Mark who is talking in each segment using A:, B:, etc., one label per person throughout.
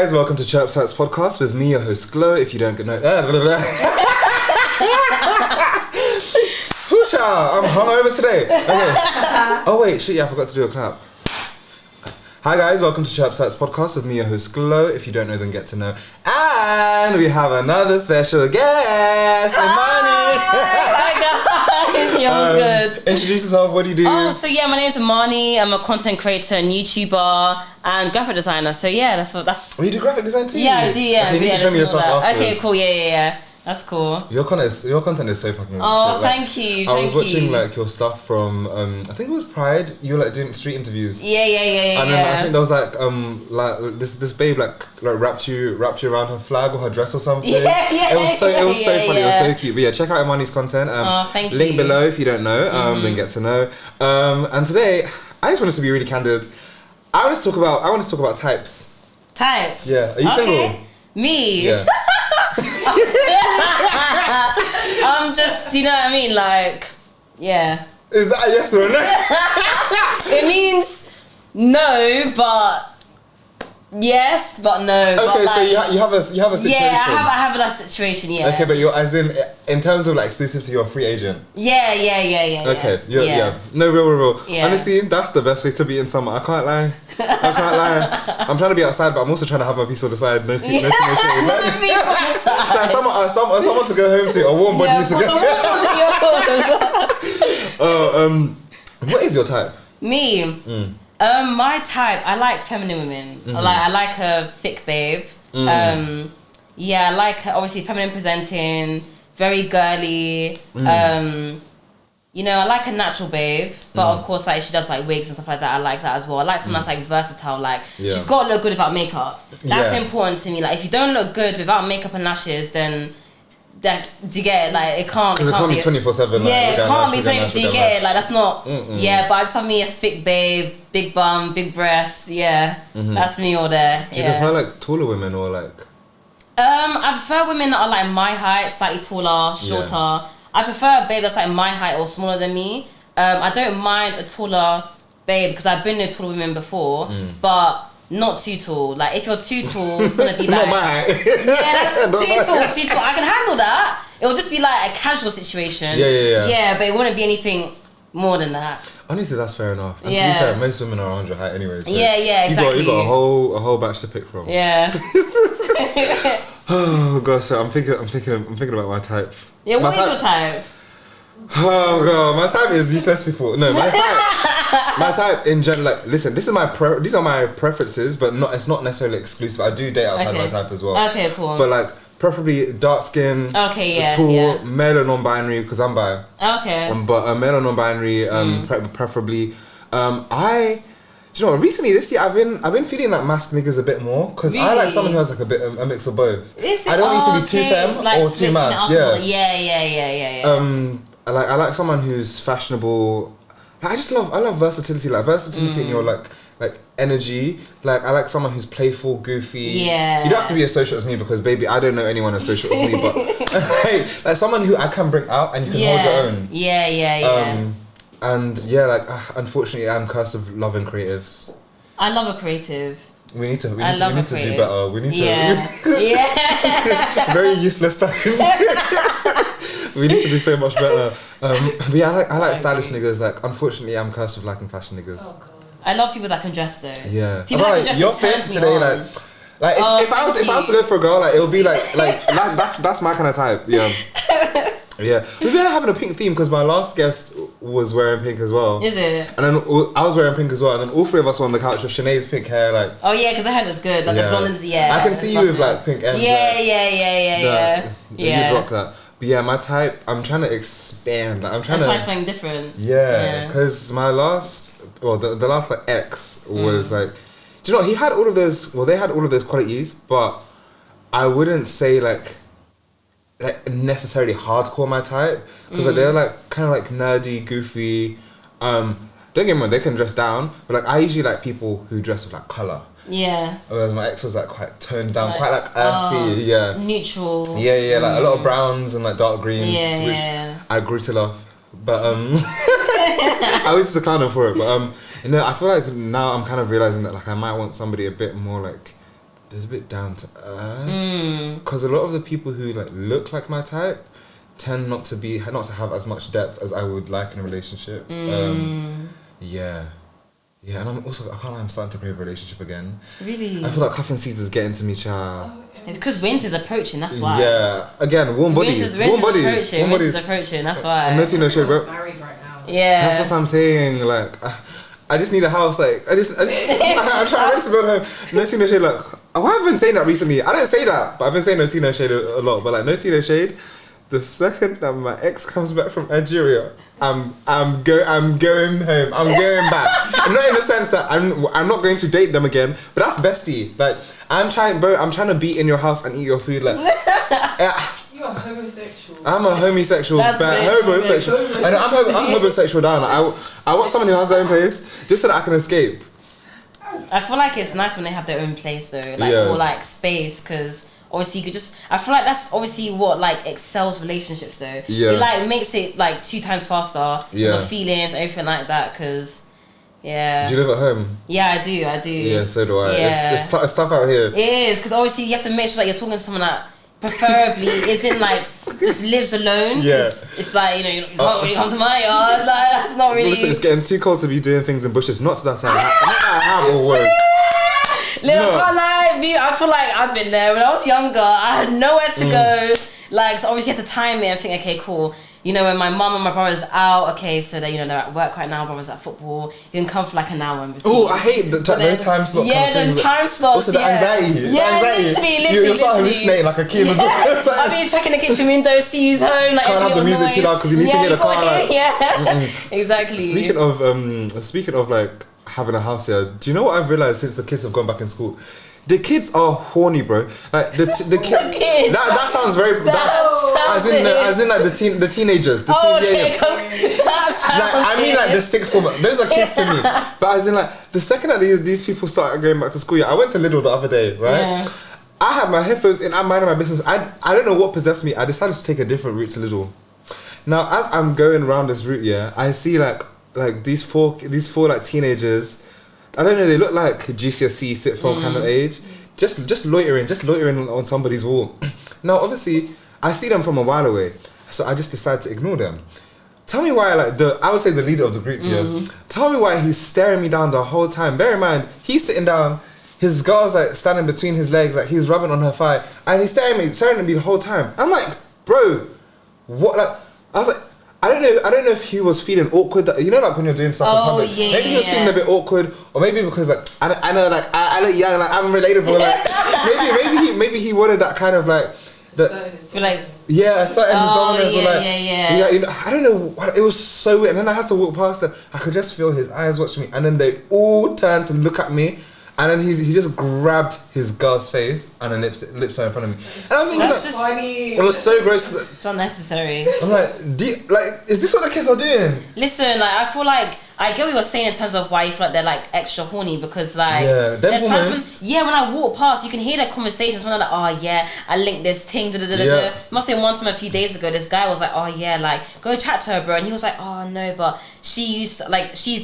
A: guys, welcome to Chirpse podcast with me, your host Glow. If you don't know, I'm hungover today. Okay. Oh wait, shit, yeah, I forgot to do a clap. Hi guys, welcome to Chirpse podcast with me, your host Glow. If you don't know, then get to know. And we have another special guest, Imarni.
B: Hi guys, yeah, good.
A: Introduce yourself. What do you do?
B: Oh, so yeah, my name is Imarni. I'm a content creator and YouTuber and graphic designer. So yeah, that's.
A: Oh, you do graphic design too?
B: Yeah, I do. Yeah.
A: Okay, you need to show me your stuff afterwards.
B: Okay, cool. Yeah. That's cool.
A: Your content is so fucking.
B: Oh,
A: sick.
B: thank you.
A: I was watching like your stuff from I think it was Pride. You were like doing street interviews.
B: Yeah.
A: And then I think there was like this babe like wrapped you around her flag or her dress or something.
B: Yeah.
A: It was so funny. It was so cute. But yeah, check out Imarni's content.
B: Thank you.
A: Link below if you don't know. Then get to know. And today I just want us to be really candid. I want to talk about types.
B: Types.
A: Yeah. Are you single?
B: Me.
A: Yeah.
B: I'm just, do you know what I mean? Like, yeah.
A: Is that a yes or a no?
B: It means no, but yes, but no.
A: Okay,
B: but like,
A: so you have a situation.
B: Yeah, I have a situation. Yeah.
A: Okay, but you're as in terms of like exclusivity, you're a free agent.
B: Yeah.
A: Okay, yeah. No, real.
B: Yeah.
A: Honestly, that's the best way to be in summer. I can't lie. I'm trying to be outside, but I'm also trying to have my peace on the side. No shade. Like, someone to go home to, a warm body to go. What is your type?
B: Me. My type, I like feminine women. I like a thick babe. Yeah, I like obviously feminine presenting, very girly. You know, I like a natural babe, but of course, like she does like wigs and stuff like that. I like that as well. I like someone that's like versatile. Like she's got to look good without makeup. That's important to me. Like if you don't look good without makeup and lashes, then do you get it? Like it can't be
A: 24/7.
B: Yeah, it can't be 20. Do you get it? Like that's not. Yeah, but I just have me a thick babe, big bum, big breast. Yeah, that's me all there.
A: Do you prefer like taller women or like?
B: I prefer women that are like my height, slightly taller, shorter. Yeah. I prefer a babe that's like my height or smaller than me. I don't mind a taller babe because I've been with taller women before, but not too tall. Like if you're too tall, it's gonna be like
A: not my height.
B: Yeah, that's too tall. I can handle that. It will just be like a casual situation.
A: Yeah.
B: Yeah, but it wouldn't be anything more than that.
A: Honestly, that's fair enough. And to be fair, most women are around your height anyway. So
B: yeah, exactly.
A: You got a whole batch to pick from.
B: Yeah.
A: Oh gosh, I'm thinking about my type.
B: Yeah, what is your type?
A: Oh god, my type is useless people. No, my type in general. Like, listen, these are my preferences, but it's not necessarily exclusive. I do date outside my type as well.
B: Okay, cool.
A: But like, preferably dark skin.
B: Okay, yeah.
A: Tall, male or non-binary, because I'm bi.
B: Okay.
A: But male or non-binary, preferably. Do you know, recently this year I've been feeling like mask niggas a bit more because really? I like someone who has like a mix of both. I don't used to be too femme like or too mask. Yeah. I like someone who's fashionable. Like, I love versatility. Like versatility in your like energy. Like I like someone who's playful, goofy. Yeah. You don't have to be as social as me because baby, I don't know anyone as social as me. But like someone who I can bring out and you can hold your own.
B: Yeah.
A: And yeah, like unfortunately, I'm cursed with loving creatives.
B: I love a creative.
A: We need to do better. We need to.
B: Yeah.
A: Very useless time. We need to do so much better. But yeah, I like stylish niggas. Like unfortunately, I'm cursed with liking fashion niggas.
B: Oh god. I love people that can dress though.
A: Yeah.
B: People that can dress
A: your fit today, like if I was to go for a girl, like it would be like that's my kind of type. Yeah. Yeah, we've been having a pink theme because my last guest was wearing pink as well.
B: Is it?
A: And then I was wearing pink as well, and then all three of us were on the couch with Sinead's pink hair, like.
B: Oh yeah, because the hair was good, like the blondes. Yeah.
A: I can see you with like pink ends.
B: Yeah.
A: You rock that. But yeah, my type, I'm trying to expand. Like, I'm trying to
B: try something different.
A: Yeah, because my last, the last like ex was like, do you know he had all of those? Well, they had all of those qualities, but I wouldn't say like necessarily hardcore my type because like, they're like kind of like nerdy, goofy. Don't get me wrong, they can dress down, but like I usually like people who dress with like colour.
B: Yeah.
A: Whereas my ex was like quite toned down, quite like earthy. Yeah.
B: Neutral.
A: Yeah. Like a lot of browns and like dark greens, which I grew to love. But I was just a clown for it. But I feel like now I'm kind of realizing that like I might want somebody a bit more like there's a bit down to earth. Because a lot of the people who like look like my type tend not to have as much depth as I would like in a relationship. Yeah, and I can't lie, I'm starting to crave a relationship again.
B: Really?
A: I feel like cuffing season's getting to me, child.
B: Because winter's approaching, that's why.
A: Yeah, again, warm bodies.
B: Winter's approaching, that's why.
A: No tea, no shade, bro.
C: Married right now.
B: Yeah.
A: That's what I'm saying. Like, I just need a house. Like, I'm trying to build a home. No tea, no shade. Like, oh, I've been saying that recently. I don't say that, but I've been saying no tea, no shade a lot. But like, no tea, no shade. The second that my ex comes back from Nigeria, I'm going home. I'm going back. Not in the sense that I'm not going to date them again, but that's bestie. Like, I'm trying to be in your house and eat your food. Like,
C: You're homosexual.
A: I'm a homosexual.
B: That's
A: homosexual. And I'm homosexual down. Like, I want someone who has their own place just so that I can escape.
B: I feel like it's nice when they have their own place though, like or like space, because obviously you could just. I feel like that's obviously what like excels relationships though.
A: Yeah.
B: It like makes it like 2 times faster. Because of feelings, everything like that. Because yeah.
A: Do you live at home?
B: Yeah, I do.
A: Yeah, so do I.
B: Yeah.
A: It's tough out here.
B: It is, because obviously you have to make sure that you're talking to someone that preferably isn't like just lives alone.
A: Yeah.
B: It's like, you can't really come to my yard. Like, that's not really.
A: Listen, it's getting too cold to be doing things in bushes. Not to that side. I have always.
B: Little can't lie, I feel like I've been there. When I was younger, I had nowhere to go. Like, so obviously you have to time it and think, okay, cool. When my mum and my brother's out, okay, so they're at work right now, brother's at football, you can come for like an hour in between.
A: Oh, I hate those time slots.
B: Yeah, those time slots.
A: Also, the anxiety.
B: Yeah, literally.
A: You're starting hallucinating like a kid.
B: I'll be checking the kitchen window, see who's home. Like,
A: can't have the music too loud because you need to hear the car.
B: Yeah, exactly.
A: Speaking of like having a house here, do you know what I've realised since the kids have gone back in school? The kids are horny, bro. Like the kids. That sounds very. As in like the teenagers.
B: Okay, that sounds.
A: I mean like the sixth form. Those are kids to me. But as in like the second that these people started going back to school, I went to Lidl the other day, right? Yeah. I had my headphones in. I'm minding my business. I don't know what possessed me. I decided to take a different route to Lidl. Now as I'm going around this route, I see like these four like teenagers. I don't know, they look like GCSE sit phone kind of age. Just loitering on somebody's wall. Now obviously I see them from a while away, so I just decide to ignore them. Tell me why I would say the leader of the group here. Tell me why he's staring me down the whole time. Bear in mind, he's sitting down, his girl's like standing between his legs, like he's rubbing on her thigh, and he's staring at me the whole time. I'm like, bro, what? Like, I was like, I don't know if he was feeling awkward. Like when you're doing stuff in public.
B: Yeah,
A: maybe he was feeling a bit awkward, or maybe because like I know like I look young, like I'm relatable. Like maybe he wanted that kind of like
B: like
A: asserting his dominance.
B: Yeah.
A: I don't know. It was so weird. And then I had to walk past them. I could just feel his eyes watching me, and then they all turned to look at me. And then he just grabbed his girl's face and then lips her in front of me. And I'm thinking,
B: that's just funny.
A: It was so gross.
B: It's unnecessary.
A: I'm like, is this what the kids are doing?
B: Listen, like I feel like I get what you're saying in terms of why you feel like they're like extra horny, because like
A: there's times
B: when I walk past you can hear their conversations when they're like, I linked this thing. Must say one time a few days ago this guy was like, like go chat to her, bro, and he was like, no, but she's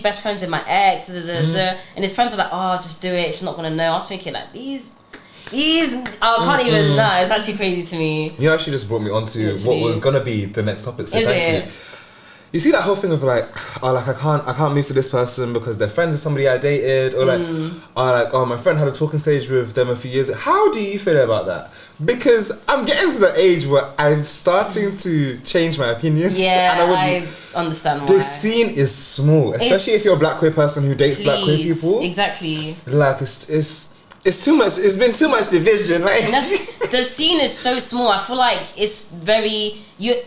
B: best friends with my ex, and his friends were like, just do it, she's not gonna know. I was thinking like these I can't even know. It's actually crazy to me.
A: You actually just brought me onto what was gonna be the next topic, so thank you. You see that whole thing of like, I can't move to this person because they're friends with somebody I dated, or my friend had a talking stage with them a few years ago. How do you feel about that? Because I'm getting to the age where I'm starting to change my opinion.
B: Yeah, and I understand why.
A: The scene is small, especially if you're a black queer person who dates black queer people.
B: Exactly.
A: Like it's too much. It's been too much division. Like
B: the scene is so small. I feel like it's very.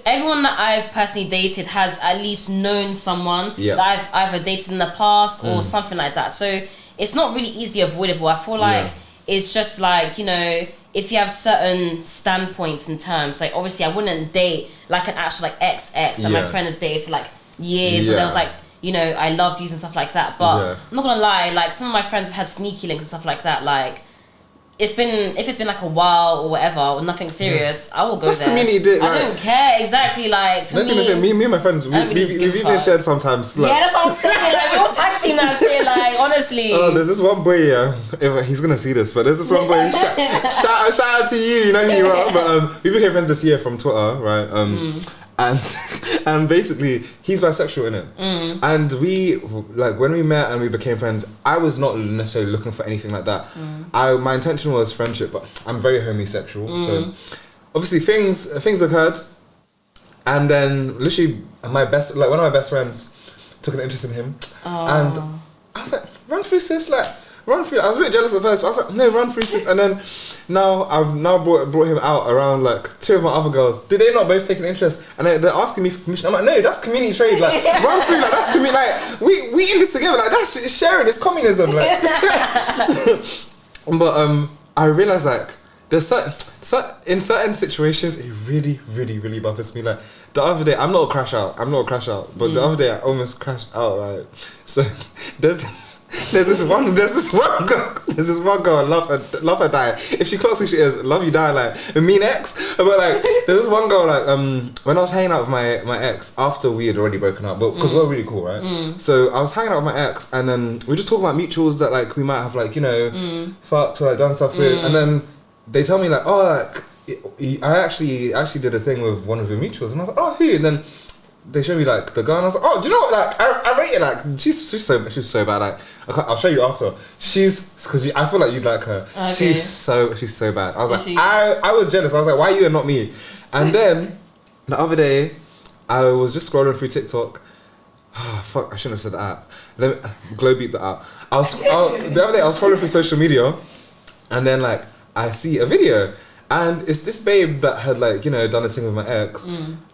B: Everyone that I've personally dated has at least known someone that I've either dated in the past or something like that. So it's not really easily avoidable. I feel like it's just like, if you have certain standpoints and terms, like obviously I wouldn't date like an actual like ex that my friend has dated for like years, and there was like, I love yous and stuff like that. But I'm not gonna lie, like some of my friends have had sneaky links and stuff like that. Like if it's been like a while or whatever or nothing serious, I will go
A: That's
B: there.
A: community dick,
B: I don't care exactly. Like for
A: me and my friends, we've even shared sometimes. Like,
B: yeah, that's what I'm saying. Like we all tag team that shit. Like honestly.
A: Oh, there's this one boy. He's gonna see this, but there's this one boy. shout out to you. You know who you are. But we became friends this year from Twitter, right? And basically he's bisexual, innit? And we, like, when we met and we became friends, I was not necessarily looking for anything like that. My intention was friendship, but I'm very homosexual, so obviously things occurred, and then literally one of my best friends took an interest in him, and I was like, run through sis, like run through. I was a bit jealous at first, but I was like, no, run through sis. And then now I've brought him out around like two of my other girls. Did they not both take an interest? And they're asking me for permission. I'm like, no, that's community trade. Like run through, like that's community. Like we in this together. Like that's sharing. It's communism. Like, but I realized like there's in certain situations it really, really, really bothers me. Like the other day, I'm not a crash out, but the other day I almost crashed out. Right, so There's this one girl, love her die. If she clocks who she is, love you die, like a mean ex. But like there's this one girl, like when I was hanging out with my ex after we had already broken up, but because we're really cool, right? So I was hanging out with my ex, and then we just talking about mutuals that like we might have, like, you know, fucked or like done stuff with, and then they tell me like, oh, like I actually did a thing with one of your mutuals, and I was like, oh, who? And then they showed me like the girl, and I was like, oh, do you know what? Like I rate it. Like she's so bad. Like I'll show you after. Because I feel like you'd like her. Okay. She's so bad. I was like, I was jealous. I was like, why you and not me? And then the other day, I was just scrolling through TikTok. Oh, fuck! I shouldn't have said that. Let me glow beep that out. The other day I was scrolling through social media, and then like I see a video, and it's this babe that had, like, you know, done a thing with my ex,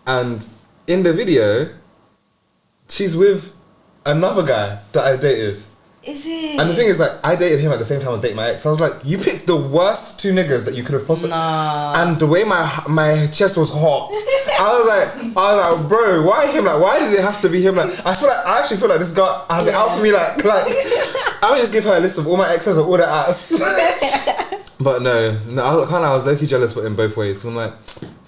A: and in the video, she's with another guy that I dated.
B: Is it?
A: And the thing is, like, I dated him at the same time I was dating my ex. I was like, you picked the worst two niggas that you could have possibly.
B: Nah.
A: And the way my chest was hot, I was like, bro, why him? Like, why did it have to be him? Like, I actually feel like this guy has it out for me. Like, I would just give her a list of all my exes of all their ass. But no, I was low-key jealous, but in both ways, because I'm like,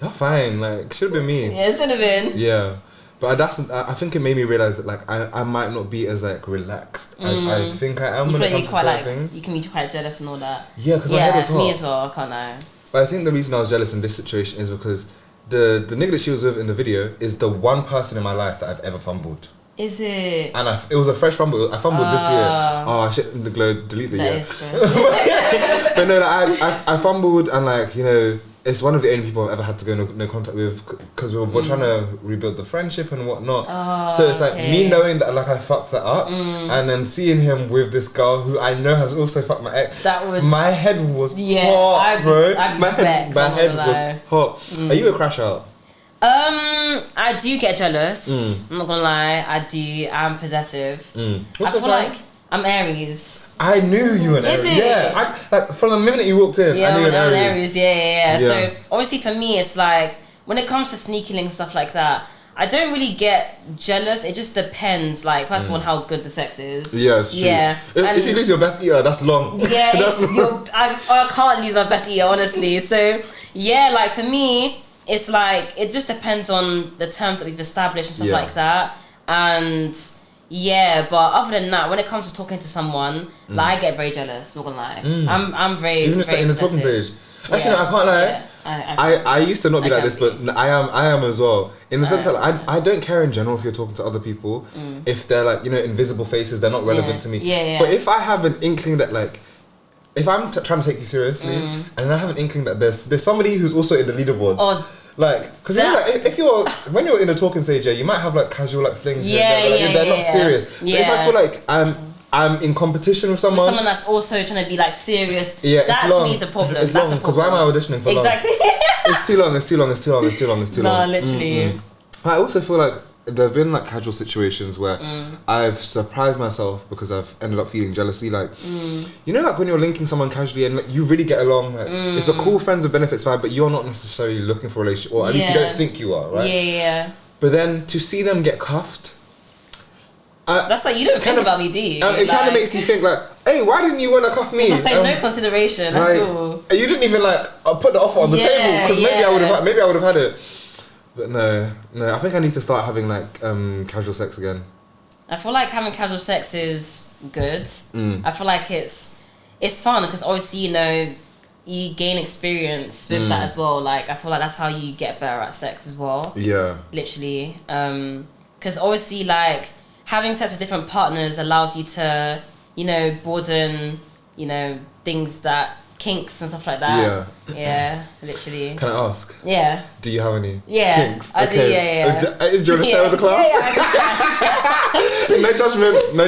A: you're fine, like, should have been me.
B: Yeah, it should have been.
A: Yeah, but I think it made me realize that, like, I might not be as, like, relaxed as I think I am when it comes to certain things.
B: You can be quite jealous and all that.
A: Yeah, because my head was hot.
B: Me as well, I can't lie.
A: But I think the reason I was jealous in this situation is because the nigga that she was with in the video is the one person in my life that I've ever fumbled.
B: Is it?
A: And it was a fresh fumble. I fumbled this year. Oh shit! The glow, delete the year. But no, like, I fumbled, and, like, you know, it's one of the only people I've ever had to go no contact with, because we're trying to rebuild the friendship and whatnot. So it's like me knowing that, like, I fucked that up, and then seeing him with this girl who I know has also fucked my ex. My head was hot, bro. My head was hot. Are you a crash out?
B: I do get jealous. I'm not gonna lie, I do. I'm possessive.
A: What's
B: I feel like I'm Aries.
A: I knew you were an Aries. Yeah, like from the minute you walked in, I knew you were an Aries.
B: Yeah. So obviously for me, it's like when it comes to sneaky link stuff like that, I don't really get jealous. It just depends. Like, first of all, how good the sex is.
A: Yeah, it's true. Yeah. If you lose your best eater, that's long.
B: Yeah, I can't lose my best eater, honestly. So yeah, like for me, it's like, it just depends on the terms that we've established and stuff like that. And yeah, but other than that, when it comes to talking to someone, like, I get very jealous, not gonna lie. I'm very,
A: even just like in the talking stage. Actually, no, I can't lie. I used to not be like this, but I am as well. In the sense that I don't care in general if you're talking to other people, if they're, like, you know, invisible faces, they're not relevant to me. But if I have an inkling that, like, if I'm trying to take you seriously, and I have an inkling that there's somebody who's also in the leaderboard, like, because you know, like, when you're in a talking stage, you might have, like, casual, like, flings, they're not serious. But if I feel like I'm in competition with someone
B: that's also trying to be, like, serious,
A: that
B: to me is a problem.
A: It's long, because why am I auditioning for love?
B: Exactly.
A: It's too long.
B: No, literally.
A: I also feel like there have been, like, casual situations where I've surprised myself because I've ended up feeling jealousy. Like, you know, like, when you're linking someone casually and, like, you really get along, like, it's a cool friends with benefits vibe, but you're not necessarily looking for a relationship, or at least you don't think you are, right?
B: Yeah.
A: But then to see them get cuffed,
B: That's like, you don't think about me, do you?
A: It kind of makes you think like, hey, why didn't you want to cuff me?
B: I'm saying no consideration at all.
A: You didn't even like put the offer on the table because maybe I would have had it. But no, I think I need to start having like casual sex again.
B: I feel like having casual sex is good. I feel like it's fun because obviously, you know, you gain experience with that as well. Like, I feel like that's how you get better at sex as well. Yeah. Literally. Because obviously, like, having sex with different partners allows you to, you know, broaden, you know, things that kinks and stuff like that. Yeah, literally.
A: Can I ask?
B: Yeah.
A: Do you have any
B: kinks? I do, yeah.
A: Do you want to share with the class? No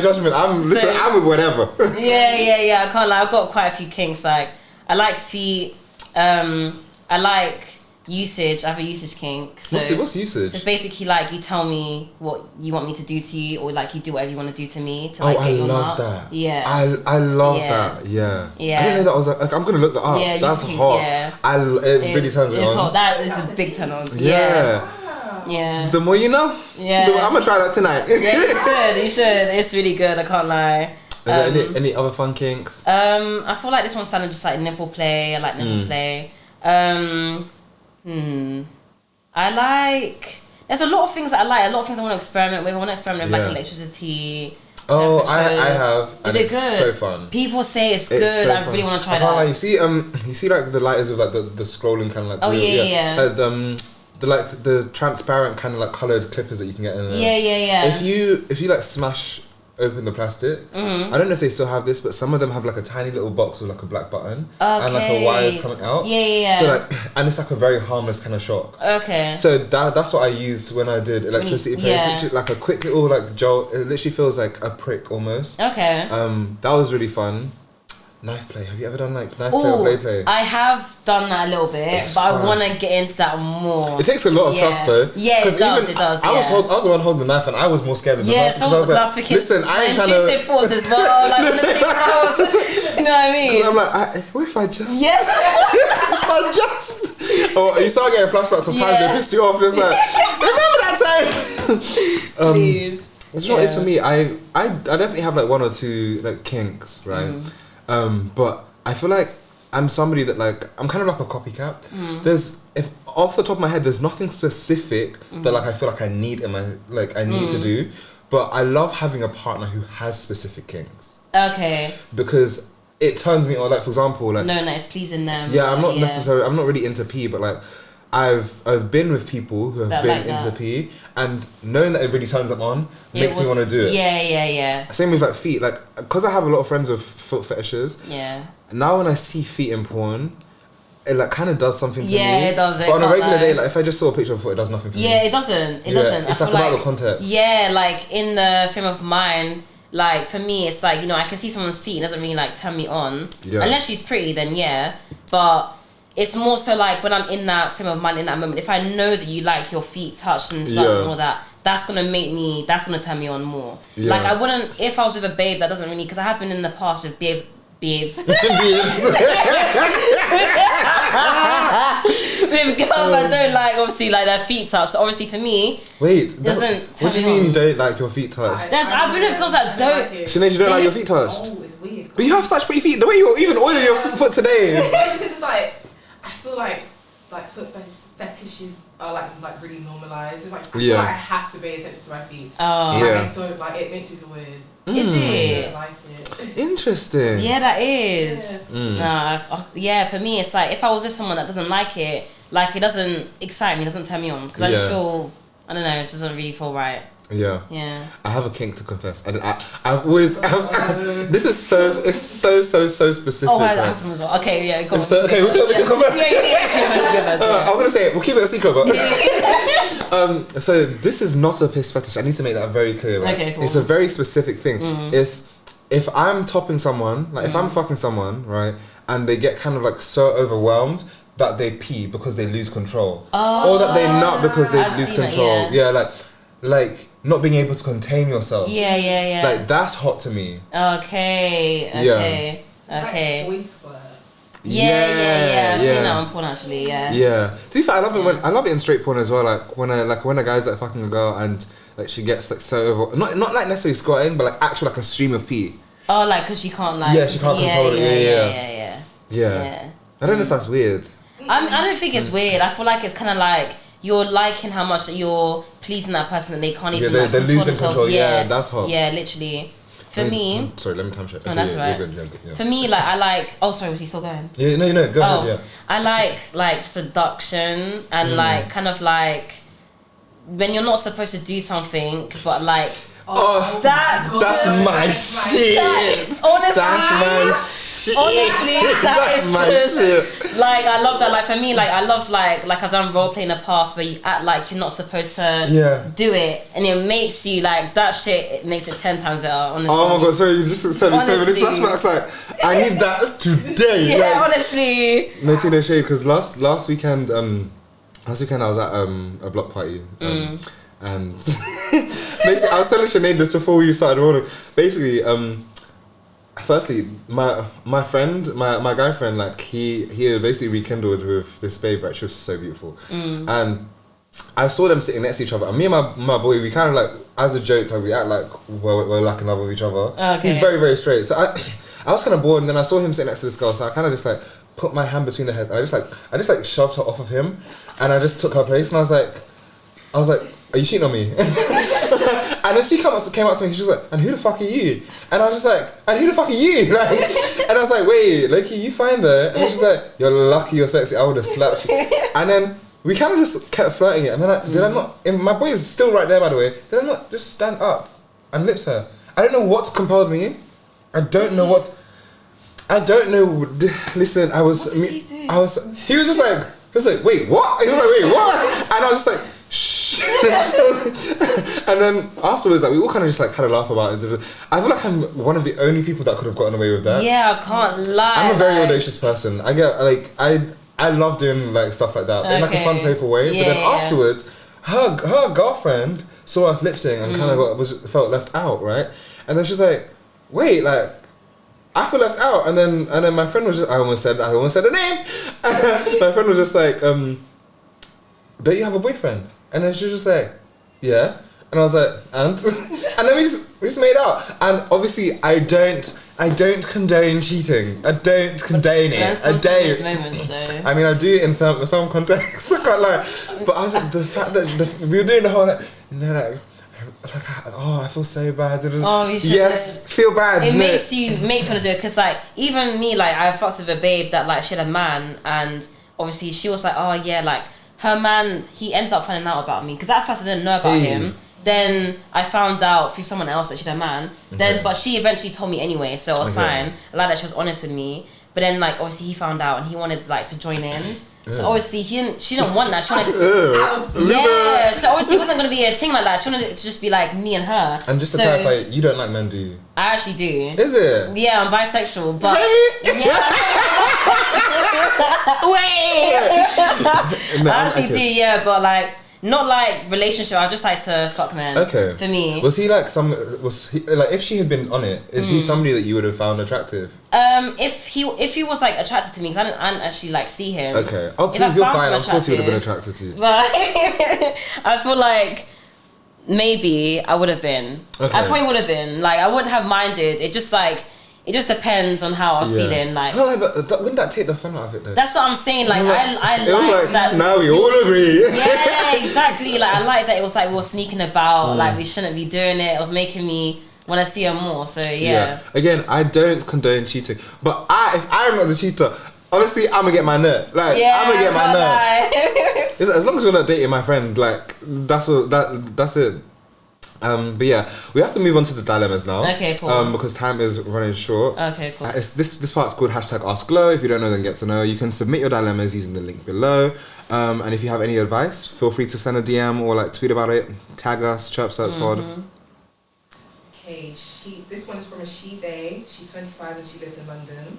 A: judgment. I'm with whatever.
B: Yeah. I can't lie. I've got quite a few kinks. Like, I like feet. I like usage. I have a usage kink. So
A: what's usage?
B: Just basically like you tell me what you want me to do to you, or like you do whatever you want to do to me to like get your nut.
A: That.
B: Yeah.
A: I love that. Yeah. I didn't know that was like I'm gonna look that up. Yeah, that's hot. It really turns me on. It's hot.
B: That is a big turn on. Yeah.
A: The more you know.
B: Yeah.
A: I'm gonna try that tonight.
B: Yeah, you should. It's really good. I can't lie.
A: Is there any other fun kinks?
B: I feel like this one's sounding just like nipple play. I like nipple play. I like. There's a lot of things that I like. A lot of things I want to experiment with. I want to experiment with like electricity.
A: Oh, I have.
B: Is it good?
A: So fun.
B: People say it's good. I really want to try that.
A: Like, you see like the lighters with like the scrolling kind of like.
B: Oh yeah.
A: Like the transparent kind of like coloured clippers that you can get in there.
B: Yeah.
A: If you like smash open the plastic, I don't know if they still have this, but some of them have like a tiny little box with like a black button and like a wires coming out.
B: Yeah.
A: So like, and it's like a very harmless kind of shock. Okay. So that's what I used when I did electricity play. It's literally like a quick little like jolt. It literally feels like a prick almost. Okay. That was really fun. Knife play. Have you ever done like knife play or blade play?
B: I have done that a little bit, but I want to get into that more.
A: It takes a lot of trust though.
B: Yeah, it does. I
A: was the one holding the knife, and I was more scared than the knife.
B: So I was like, listen, I ain't trying to. She force as well. Like, do you know what I mean?
A: I'm like, what if I just? Yes. If I just. Or you start getting flashbacks of times they pissed you off. Just like, remember that time? Please. You know what it is for me? I definitely have like one or two like kinks, right? But I feel like I'm somebody that like I'm kind of like a copycat. If off the top of my head there's nothing specific that like I feel like I need in my need to do, but I love having a partner who has specific kinks. Okay. Because it turns me on. Like for example, like
B: no, it's pleasing them.
A: Yeah, I'm not necessarily. I'm not really into pee, but like I've been with people who have been into pee, and knowing that it really turns them on makes me want to do it. Yeah. Same with like feet, like because I have a lot of friends with foot fetishes. Yeah. Now when I see feet in porn, it like kind of does something to me.
B: Yeah, it does.
A: But on a regular day, like if I just saw a picture of a foot, it does nothing for me.
B: Yeah, it doesn't. It doesn't.
A: It's like about the context.
B: Yeah, like in the frame of mind. Like for me, it's like, you know, I can see someone's feet. It doesn't really like turn me on. Yeah. Unless she's pretty, then yeah. But it's more so like when I'm in that frame of mind, in that moment, if I know that you like your feet touched and stuff and all that, that's gonna turn me on more. Yeah. Like I wouldn't, if I was with a babe that doesn't really, because I have been in the past with babes. With girls that don't like, obviously, like their feet touched. So obviously for me, doesn't.
A: What do you mean you don't like your feet touched?
B: I've been with girls that don't.
A: Sinead, you don't like your feet touched?
C: Oh, it's weird.
A: But you have such pretty feet. The way you're even oiling your foot today.
C: Because it's like, I feel like foot fetishes are like really normalised. It's like I feel like I have to pay attention to my feet. Oh. Yeah. I don't like it. Makes me feel weird.
B: Is it?
C: I don't like it.
A: Interesting.
B: Yeah, that is. Yeah. For me, it's like if I was with someone that doesn't like it doesn't excite me, it doesn't turn me on because I just feel, I don't know, it doesn't really feel right. Yeah.
A: I have a kink to confess. I've always. This is so specific.
B: Oh, I have some as well. Okay, yeah, go on.
A: So, okay, we can converse. I was gonna say we'll keep it a secret, but so this is not a piss fetish. I need to make that very clear. Right?
B: Okay, cool.
A: It's a very specific thing. It's if I'm topping someone, like if I'm fucking someone, right, and they get kind of like so overwhelmed that they pee because they lose control, or that they nut because they lose control. Like not being able to contain yourself. Yeah. Like that's hot to me.
B: Okay.
C: It's like boy squirt.
B: Yeah. I've seen that on porn actually. Yeah.
A: Yeah. To be fair, I love it in straight porn as well. Like when a guy's like fucking a girl and like she gets like so over, not like necessarily squatting, but like actual like a stream of pee.
B: Oh, like because she can't like.
A: Yeah, she can't control it. Yeah. I don't know if that's weird.
B: I don't think it's weird. I feel like it's kind of like you're liking how much you're pleasing that person and they can't even
A: they're
B: control
A: losing
B: themselves.
A: control. Yeah, that's hot.
B: Yeah, literally. For me,
A: sorry, let me time check.
B: Oh, that's right.
A: Yeah.
B: For me, like I like. Oh, sorry, was he still going?
A: Yeah, no, go ahead. Yeah.
B: I like seduction and like kind of like when you're not supposed to do something, but like. That's
A: my shit.
B: Honestly,
A: That is my
B: shit. Like I love that. Like for me, like I love like I've done role play in the past where you act like you're not supposed to do it, and it makes you like that shit. It makes it 10 times better. Honestly.
A: Oh my god! Sorry, you just said so many flashbacks. Like I need that today.
B: Yeah, like, honestly.
A: No tea, no shade. Because last weekend I was at a block party. And basically, I was telling Sinead this before we started rolling. Basically, firstly, my friend, my guy friend, like he basically rekindled with this babe, right? She was so beautiful, and I saw them sitting next to each other. And me and my boy, we kind of like, as a joke, like we act like we're like in love with each other.
B: Okay.
A: He's very, very straight. So I was kind of bored, and then I saw him sitting next to this girl. So I kind of just like put my hand between her head. And I just like shoved her off of him, and I just took her place. And I was like, are you cheating on me? And then she came up to me, she was like, and who the fuck are you? And I was just like, and who the fuck are you? Like, and I was like, wait, Loki, you find her? And she's like, you're lucky, you're sexy, I would have slapped you. And then we kind of just kept flirting it. And then did I not, and my boy is still right there, by the way, did I not just stand up and lips her? I don't know what's compelled me. I don't know. Listen, he was just like, wait, what? He was like, wait, what? And I was just like, and then afterwards, like we all kind of just like had a laugh about it. I feel like I'm one of the only people that could have gotten away with that.
B: Yeah, I can't lie.
A: I'm a very audacious person. I get like I love doing like stuff like that in like a fun, playful way. But then afterwards, her girlfriend saw us lip sync and kind of felt left out, right? And then she's like, wait, like I feel left out. And then my friend was just I almost said her name. My friend was just like, don't you have a boyfriend? And then she was just like, yeah. And I was like, and then we just made out. And obviously I don't condone cheating. I don't condone it. I don't.
B: Moments, though.
A: I mean, I do in some contexts. I can't lie. But I was like, the fact that we were doing the whole I feel so bad.
B: Oh, you should.
A: Yes, feel bad.
B: It makes you want to do it because like even me, like I fucked with a babe that like she had a man, and obviously she was like, oh yeah, like. Her man, he ended up finding out about me because at first I didn't know about him. Then I found out through someone else that she had a man. But she eventually told me anyway, so it was fine. I like that she was honest with me. But then, like, obviously he found out and he wanted like to join in. So obviously she didn't want that. She wanted to, so obviously it wasn't gonna be a thing like that. She wanted it to just be like me and her.
A: And just to clarify, you don't like men, do you?
B: I actually do.
A: Is it?
B: Yeah, I'm bisexual, but
A: No,
B: I actually do. Yeah, but like not like relationship. I just like to fuck men.
A: Okay.
B: For me,
A: was he like if she had been on it? Is he somebody that you would have found attractive?
B: If he was like attracted to me, because I didn't actually like see him.
A: Okay. Oh, please, you're fine. Of course, he would have been attracted to you.
B: But I feel like maybe I would have been.
A: Okay.
B: I probably would have been. Like I wouldn't have minded. It just depends on how I was feeling. Like,
A: but wouldn't that take the fun out of it though?
B: That's what I'm saying. Like, I like that.
A: Now we all agree.
B: Yeah, exactly. Like, I like that it was like we were sneaking about. Like, we shouldn't be doing it. It was making me want to see her more. So yeah.
A: Again, I don't condone cheating, but if I'm not the cheater, honestly, I'm gonna get my nut. Like, I'm gonna get my nut. As long as you're not dating my friend, like that's it. But yeah, we have to move on to the dilemmas now.
B: Okay, cool.
A: Because time is running short.
B: Okay, cool.
A: This part's called #AskGlow. If you don't know, then get to know. You can submit your dilemmas using the link below. And if you have any advice, feel free to send a DM or like tweet about it. Tag us, Chirpse Pod.
C: Okay, this one is from a she/they. She's 25 and she lives in London.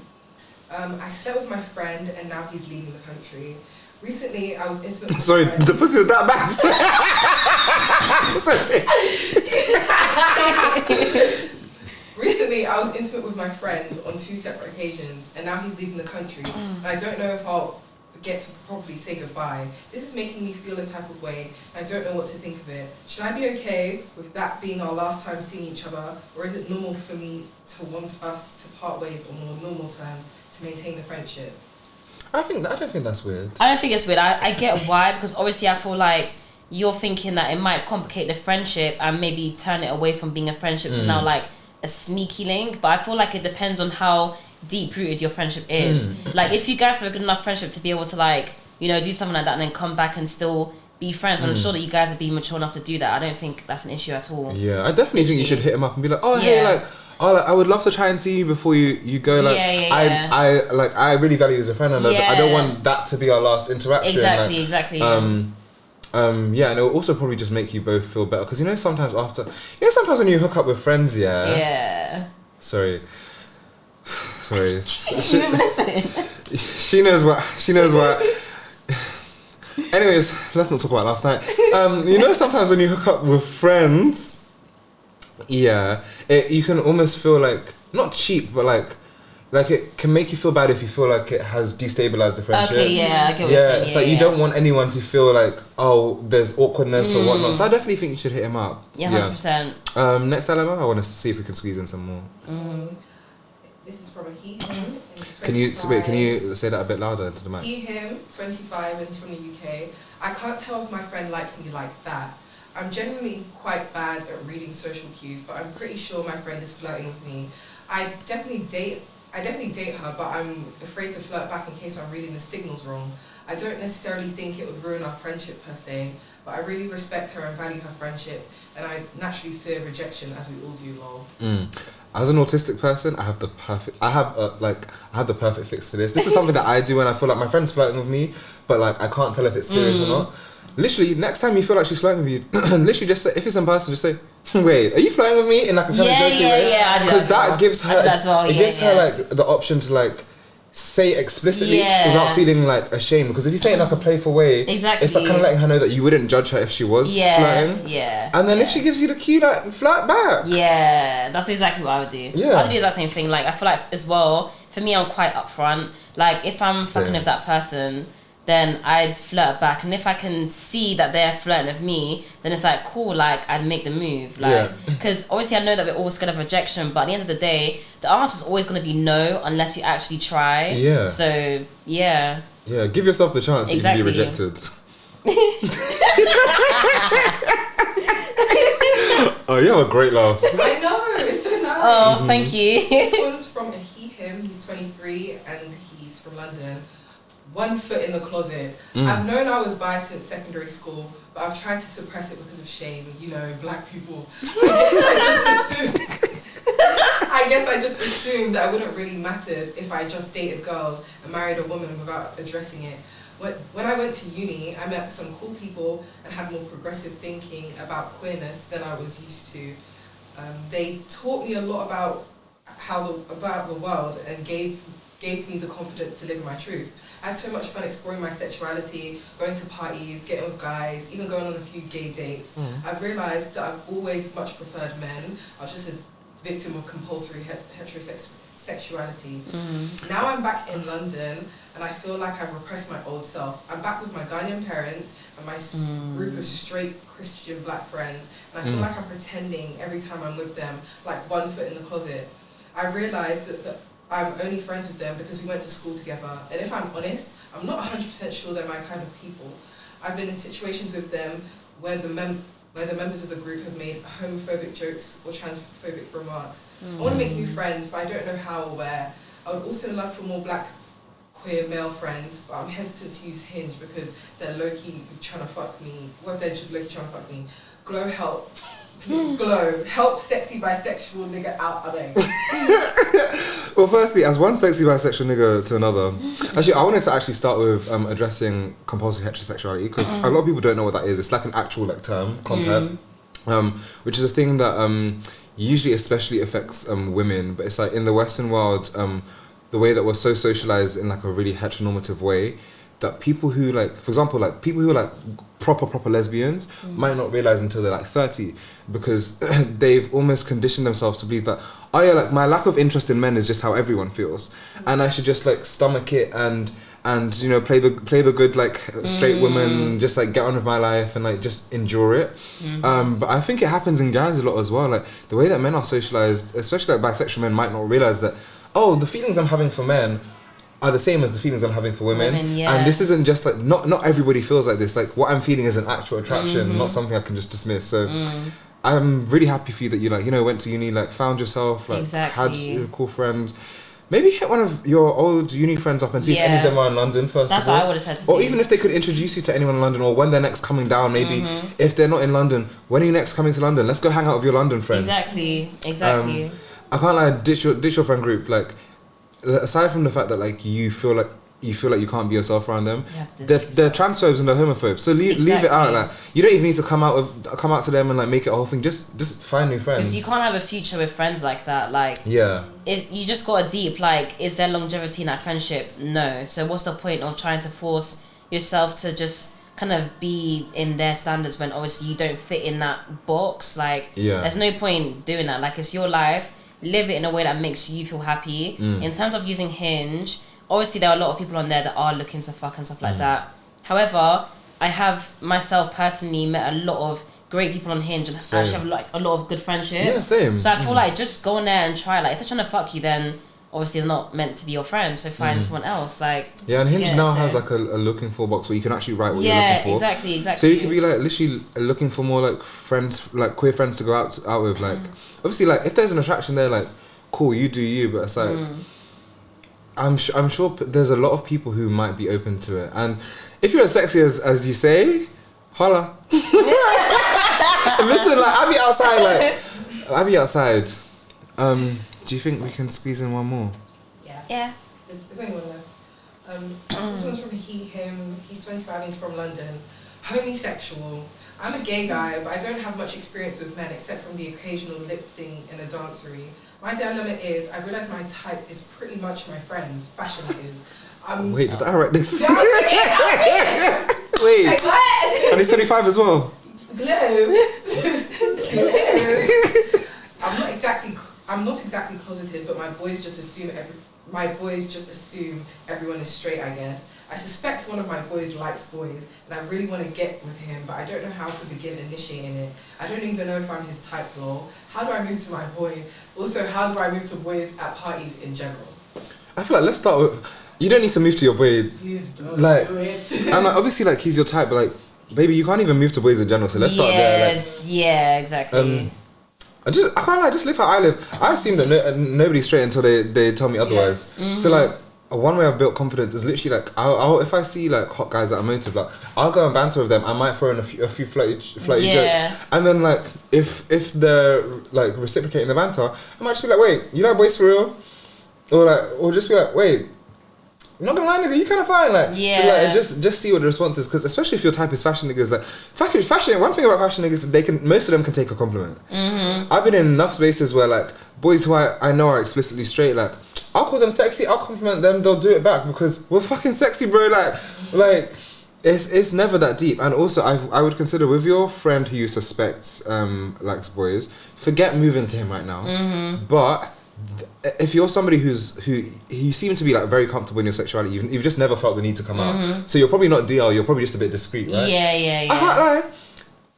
C: I slept with my friend and now he's leaving the country. Recently, I was intimate with
A: Sorry, the pussy was that bad.
C: Recently, I was intimate with my friend on 2 separate occasions, and now he's leaving the country, and I don't know if I'll get to properly say goodbye. This is making me feel a type of way, and I don't know what to think of it. Should I be okay with that being our last time seeing each other, or is it normal for me to want us to part ways on more normal terms to maintain the friendship?
A: I don't think that's weird.
B: I don't think it's weird. I get why, because obviously I feel like you're thinking that it might complicate the friendship and maybe turn it away from being a friendship to now like a sneaky link. But I feel like it depends on how deep rooted your friendship is. Like if you guys have a good enough friendship to be able to like, you know, do something like that and then come back and still be friends, I'm sure that you guys would be mature enough to do that. I don't think that's an issue at all.
A: Yeah, I definitely think you should hit him up and be like, oh hey, like, I would love to try and see you before you go. Like, I really value you as a friend, and I don't want that to be our last interaction.
B: Exactly.
A: Yeah, and it will also probably just make you both feel better, because sometimes when you hook up with friends, sorry. She knows what. Anyways, let's not talk about last night. Sometimes when you hook up with friends, you can almost feel like, not cheap, but like it can make you feel bad if you feel like it has destabilized the friendship.
B: Okay, I get what you're saying.
A: It's like you don't want anyone to feel like, oh, there's awkwardness or whatnot. So I definitely think you should hit him up.
B: Yeah, 100%.
A: Next dilemma, I want to see if we can squeeze in some more.
C: This is from a he, him.
A: Can you say that a bit louder into the mic?
C: He, him, 25 and from the UK. I can't tell if my friend likes me like that. I'm generally quite bad at reading social cues, but I'm pretty sure my friend is flirting with me. I definitely date her, but I'm afraid to flirt back in case I'm reading the signals wrong. I don't necessarily think it would ruin our friendship per se, but I really respect her and value her friendship, and I naturally fear rejection, as we all do, lol.
A: As an autistic person, I have the perfect fix for this. This is something that I do when I feel like my friend's flirting with me, but like I can't tell if it's serious or not. Literally, next time you feel like she's flirting with you, literally just say, if it's in person, just say, wait, are you flirting with me? In like a kind of joking way? Because that gives her, her like the option to like say it explicitly without feeling like ashamed. Because if you say it in like a playful way, it's like kind of letting her know that you wouldn't judge her if she was flirting. And then if she gives you the cue, like flirt back.
B: Yeah, that's exactly what I would do. I would do that same thing. Like I feel like as well, for me, I'm quite upfront. Like if I'm fucking with that person, then I'd flirt back, and if I can see that they're flirting with me, then it's like cool, like I'd make the move, like because obviously I know that we're all scared of rejection, but at the end of the day, the answer is always going to be no unless you actually try. So
A: give yourself the chance to even be rejected. Oh, you have a great laugh.
C: I know, it's so nice.
B: Oh, thank you.
C: This one's from a he, him. He's 23 and he's from London. 1 foot in the closet. I've known I was bi since secondary school, but I've tried to suppress it because of shame. Black people. I guess I just assumed that it wouldn't really matter if I just dated girls and married a woman without addressing it. When I went to uni, I met some cool people and had more progressive thinking about queerness than I was used to. They taught me a lot about about the world and gave me the confidence to live my truth. I had so much fun exploring my sexuality, going to parties, getting with guys, even going on a few gay dates. I've realised that I've always much preferred men. I was just a victim of compulsory heterosexuality. Now I'm back in London and I feel like I've repressed my old self. I'm back with my Ghanaian parents and my group of straight Christian black friends, and I feel like I'm pretending every time I'm with them, like 1 foot in the closet. I realised that I'm only friends with them because we went to school together, and if I'm honest, I'm not 100% sure they're my kind of people. I've been in situations with them where the members of the group have made homophobic jokes or transphobic remarks. I want to make new friends, but I don't know how or where. I would also love for more black queer male friends, but I'm hesitant to use Hinge because they're low-key trying to fuck me. What if they're just low-key trying to fuck me? Glow help. Glow. Help sexy bisexual nigga out of there.
A: Well, firstly, as one sexy bisexual nigga to another, actually, I wanted to actually start with addressing compulsory heterosexuality, because a lot of people don't know what that is. It's like an actual term, compet, which is a thing that usually especially affects women, but it's like in the Western world, the way that we're so socialized in like a really heteronormative way, that people who like, for example, like people who are like proper lesbians might not realize until they're like 30, because they've almost conditioned themselves to believe that, oh yeah, like my lack of interest in men is just how everyone feels, and I should just like stomach it and you know, play the good like straight woman, just like get on with my life and like just endure it. But I think it happens in guys a lot as well. Like the way that men are socialized, especially like bisexual men, might not realize that, oh, the feelings I'm having for men are the same as the feelings I'm having for women. And this isn't just like, not everybody feels like this. Like what I'm feeling is an actual attraction, not something I can just dismiss. So I'm really happy for you that you like, you know, went to uni, like found yourself, like had cool friends. Maybe hit one of your old uni friends up and see if any of them are in London first.
B: That's
A: of all.
B: what I would have said to
A: Or
B: do.
A: even if they could introduce you to anyone in London, or when they're next coming down, maybe if they're not in London, when are you next coming to London? Let's go hang out with your London friends.
B: Exactly.
A: I can't lie, ditch your friend group. Like, aside from the fact that like you feel like you can't be yourself around them, they're transphobes and they're homophobes. So leave it out. Like you don't even need to come out to them and like make it a whole thing. Just find new friends.
B: Because you can't have a future with friends like that. Like if you just got a deep like, is there longevity in that friendship? No. So what's the point of trying to force yourself to just kind of be in their standards when obviously you don't fit in that box? Like there's no point doing that. Like it's your life. Live it in a way that makes you feel happy. In terms of using Hinge, obviously there are a lot of people on there that are looking to fuck and stuff like that. However, I have myself personally met a lot of great people on Hinge and actually have like a lot of good friendships.
A: Yeah, same.
B: So I feel like just go on there and try. Like if they're trying to fuck you, then obviously they're not meant to be your friend. So find someone else. Like
A: and Hinge now has like a looking for box where you can actually write what you're looking for.
B: Exactly.
A: So you could be like literally looking for more like friends, like queer friends to go out with. Like obviously, like if there's an attraction there, like cool, you do you. But it's like I'm sure there's a lot of people who might be open to it. And if you're as sexy as you say, holla. Listen, like I'll be outside. Do you think we can squeeze in one more?
C: Yeah. There's only one left. This one's from him. He's 25 and he's from London. Homosexual. I'm a gay guy, but I don't have much experience with men except from the occasional lip sync in a dancery. My dilemma is, I realise my type is pretty much my friends, fashion is.
A: Wait, did I write this?
C: Wait.
A: Like, what? And he's 25 as well.
C: Glow. I'm not exactly closeted, but my boys just assume everyone is straight, I guess. I suspect one of my boys likes boys, and I really want to get with him, but I don't know how to begin initiating it. I don't even know if I'm his type, lol. How do I move to my boy? Also, how do I move to boys at parties in general?
A: I feel like let's start with, you don't need to move to your boy.
C: Please don't
A: like,
C: do it.
A: And like, obviously like he's your type, but like, baby, you can't even move to boys in general, so let's start there. Like,
B: exactly.
A: I can't like just live how I live. I assume that nobody's straight until they tell me otherwise. So like, one way I've built confidence is literally like I'll if I see like hot guys that are motive, like I'll go and banter with them. I might throw in a few flirty jokes, and then like if they're like reciprocating the banter, I might just be like, wait, you like boys for real? Or just be like, wait, I'm not gonna lie, nigga, you kind of fine, like and just see what the response is, because especially if your type is fashion niggas, like fashion. One thing about fashion niggas is most of them can take a compliment. I've been in enough spaces where like boys who I know are explicitly straight, like I'll call them sexy, I'll compliment them, they'll do it back because we're fucking sexy, bro. Like it's never that deep. And also I would consider with your friend who you suspect likes boys, forget moving to him right now. But if you're somebody who you seem to be like very comfortable in your sexuality, you've just never felt the need to come out. So you're probably not DL, you're probably just a bit discreet, right?
B: Yeah.
A: I can't lie.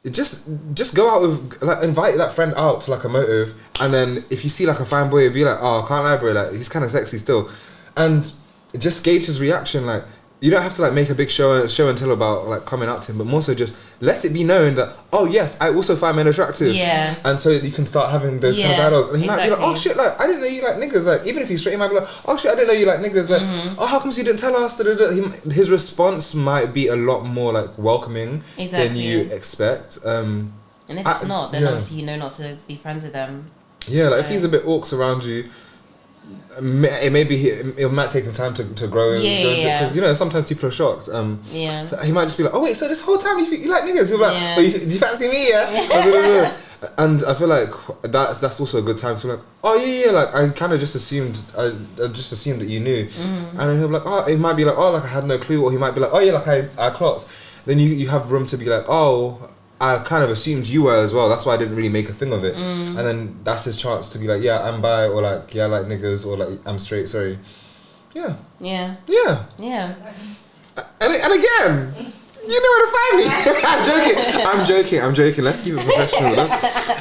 A: Just go out with, like, invite that friend out to like a motive, and then if you see like a fine boy, be like, oh, can't lie, bro, like he's kind of sexy still, and just gauge his reaction. Like you don't have to like make a big show and tell about like coming out to him, but more so just let it be known that, oh yes, I also find men attractive. And so you can start having those kind of dialogues, and he might be like, oh shit, like I didn't know you like niggas. Like even if he's straight, he might be like, oh shit, I didn't know you like niggas. Like oh, how come you didn't tell us? His response might be a lot more like welcoming than you expect. And
B: if it's not, then obviously you know not to be friends with them.
A: Like if he's a bit orcs around you, it might take him time to grow into it, because you know sometimes people are shocked. So he might just be like, oh wait, so this whole time you like niggas? You're like, well, do you fancy me? And I feel like that's also a good time to be like, oh yeah, like I kind of just assumed that you knew. And then he'll be like, oh, it might be like, oh, like I had no clue, or he might be like, oh yeah, like I clocked. then you have room to be like, oh, I kind of assumed you were as well. That's why I didn't really make a thing of it. And then that's his chance to be like, yeah, I'm bi, or like, yeah, I like niggas, or like, I'm straight. Sorry. Yeah.
B: Yeah.
A: Yeah.
B: Yeah.
A: And again, you know where to find me. I'm joking. Let's keep it professional.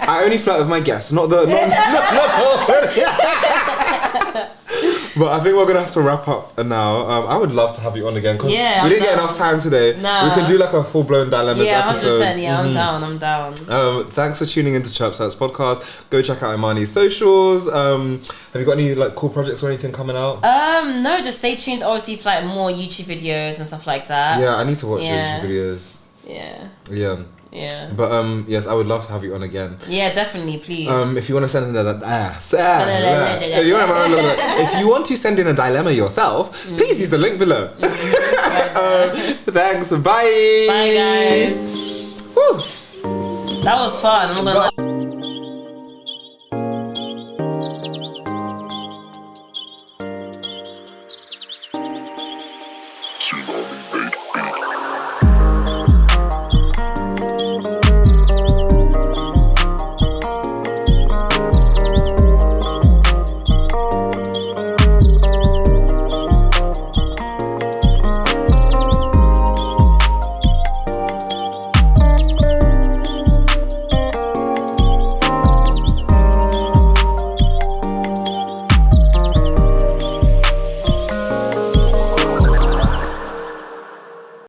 A: I only flirt with my guests, not the. No. But I think we're gonna have to wrap up now. I would love to have you on again because we didn't get enough time today. No. We can do like a full blown dilemmas episode.
B: 100%. Yeah, I'm down.
A: Thanks for tuning into Chirpse podcast. Go check out Imarni's socials. Have you got any like cool projects or anything coming out?
B: No, just stay tuned. Obviously, for like more YouTube videos and stuff like that.
A: Yeah, I need to watch YouTube videos.
B: Yeah.
A: Yeah.
B: Yeah.
A: But yes, I would love to have you on again.
B: Yeah, definitely, please.
A: If you want to send in if you want to send in a dilemma yourself, please use the link below. Thanks. Bye.
B: Bye, guys.
A: Woo.
B: That was fun. I'm gonna.